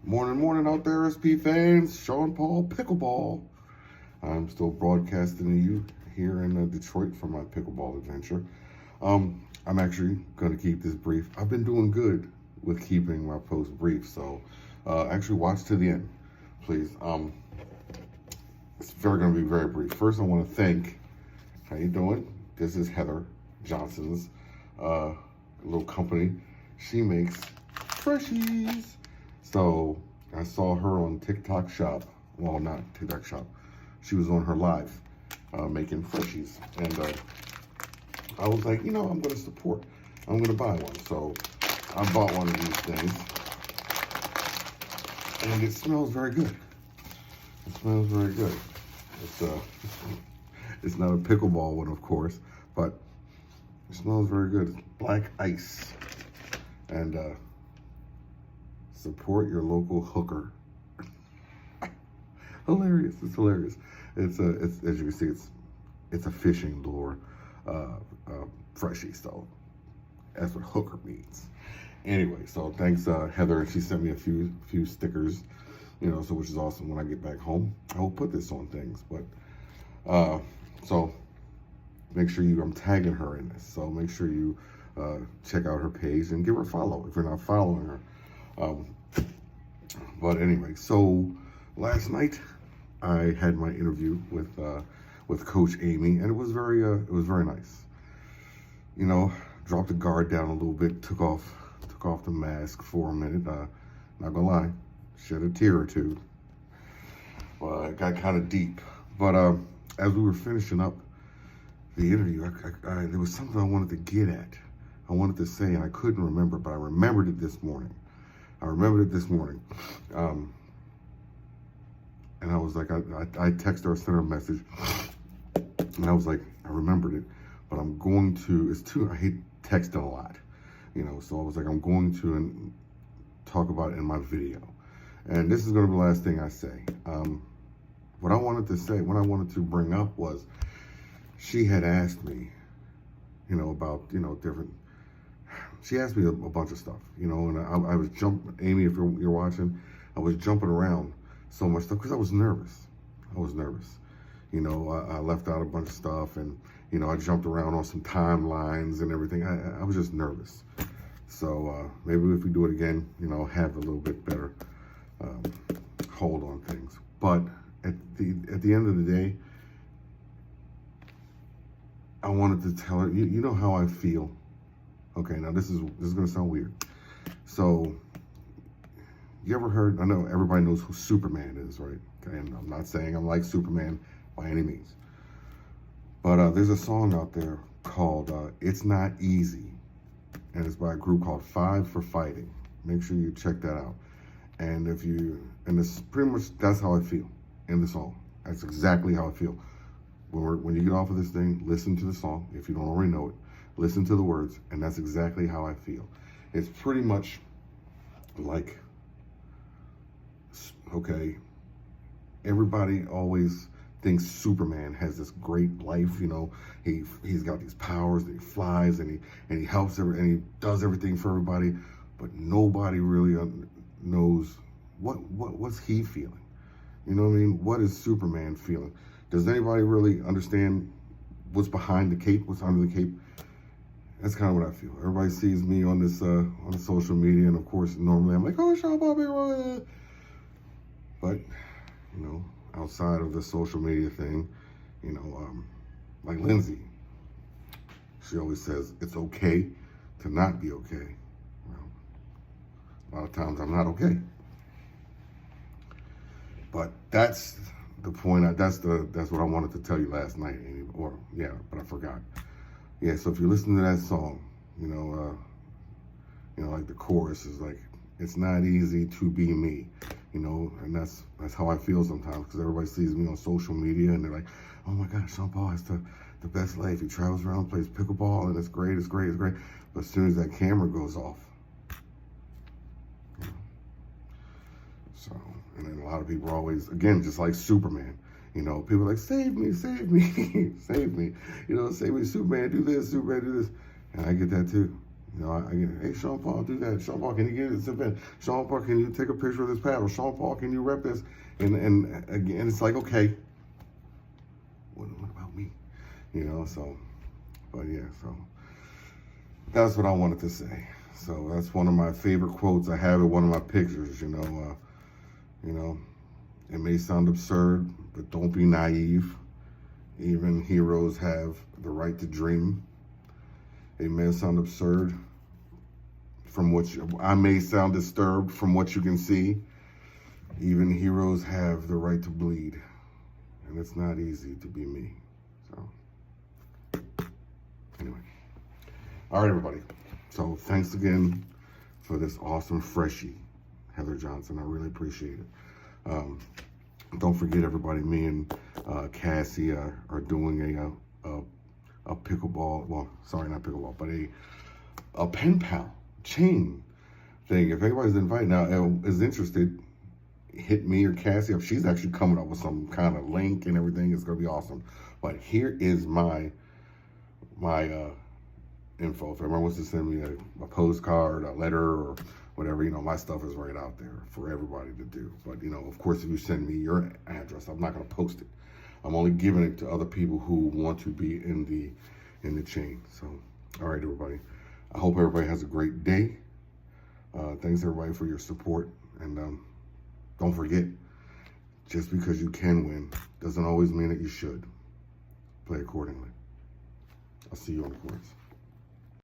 Morning, morning out there, SP fans. Shawn Paul, Pickleball. I'm still broadcasting to you here in Detroit for my pickleball adventure. I'm actually going to keep this brief. I've been doing good with keeping my posts brief, so actually watch to the end, please. It's going to be very brief. First, I want to thank, how you doing? This is Heather Johnson's little company. She makes freshies. So I saw her on TikTok Shop. Well, not TikTok Shop. She was on her live making freshies. And I was like, I'm going to support. I'm going to buy one. So I bought one of these things. And it smells very good. It smells very good. It's not a pickleball one, of course, but it smells very good. It's black ice. And support your local hooker. Hilarious. It's hilarious. It's as you can see, it's a fishing lure freshie. So that's what hooker means. Anyway, so thanks Heather. She sent me a few stickers, so which is awesome. When I get back home, I will put this on things. But so make sure I'm tagging her in this. So make sure you check out her page and give her a follow if you're not following her. But anyway, so last night I had my interview with Coach Amy, and it was very nice. Dropped the guard down a little bit, took off the mask for a minute. Not gonna lie, shed a tear or two. It got kind of deep. But as we were finishing up the interview, there was something I wanted to get at. I wanted to say, and I couldn't remember, but I remembered it this morning. And I was like, I texted her, sent her a message, and I was like, I remembered it, but I'm going to, I hate texting a lot, so I was like, I'm going to talk about it in my video. And this is going to be the last thing I say. What I wanted to bring up was, she had asked me, about, different, she asked me a bunch of stuff, and I was jumping, Amy, if you're watching, I was jumping around so much stuff because I was nervous. I left out a bunch of stuff, and, I jumped around on some timelines and everything. I was just nervous. So maybe if we do it again, have a little bit better hold on things. But at the end of the day, I wanted to tell her, you know how I feel. Okay, now this is gonna sound weird. So, you ever heard? I know everybody knows who Superman is, right? Okay, and I'm not saying I'm like Superman by any means, but there's a song out there called "It's Not Easy," and it's by a group called Five for Fighting. Make sure you check that out. And it's pretty much, that's how I feel in the song. That's exactly how I feel. When you get off of this thing, listen to the song. If you don't already know it, listen to the words, and that's exactly how I feel. It's pretty much like, okay, everybody always thinks Superman has this great life, he's got these powers, and he flies, and he helps and he does everything for everybody, but nobody really knows what's he feeling. What is Superman feeling? Does anybody really understand what's behind the cape, what's under the cape? That's kind of what I feel. Everybody sees me on this on social media, and of course, normally I'm like, oh, Shawn Paul, but outside of the social media thing, like Lindsay, she always says it's okay to not be okay. Well, a lot of times I'm not okay, but that's the point. That's what I wanted to tell you last night, but I forgot. Yeah, so if you listen to that song, like the chorus is like, it's not easy to be me, and that's how I feel sometimes, because everybody sees me on social media and they're like, oh my gosh, Shawn Paul has the best life. He travels around, plays pickleball, and it's great. But as soon as that camera goes off, so, and then a lot of people are always, again, just like Superman, people are like, save me, save me, save me, save me, Superman, do this, and I get that too. You know, I get, hey, Shawn Paul, do that. Shawn Paul, can you get this event? Shawn Paul, can you take a picture of this paddle? Shawn Paul, can you rep this? And again, it's like, okay, what about me? You know, so, but yeah, so that's what I wanted to say. So that's one of my favorite quotes. I have it, one of my pictures, you know, it may sound absurd, but don't be naive. Even heroes have the right to dream. It may sound absurd from what I may sound disturbed from what you can see. Even heroes have the right to bleed. And it's not easy to be me. So, anyway. All right, everybody. So, thanks again for this awesome freshie, Heather Johnson. I really appreciate it. Don't forget, everybody, me and Cassie are doing a pickleball, well, sorry, not pickleball, but a Penpal chain thing. If anybody's invited now, is interested, hit me or Cassie up. She's actually coming up with some kind of link and everything. It's gonna be awesome. But here is my info. If everyone wants to send me a postcard, a letter, or whatever, you know, my stuff is right out there for everybody to do. But, you know, of course, if you send me your address, I'm not going to post it. I'm only giving it to other people who want to be in the chain. So, all right, everybody. I hope everybody has a great day. Thanks, everybody, for your support. And don't forget, just because you can win doesn't always mean that you should. Play accordingly. I'll see you on the courts.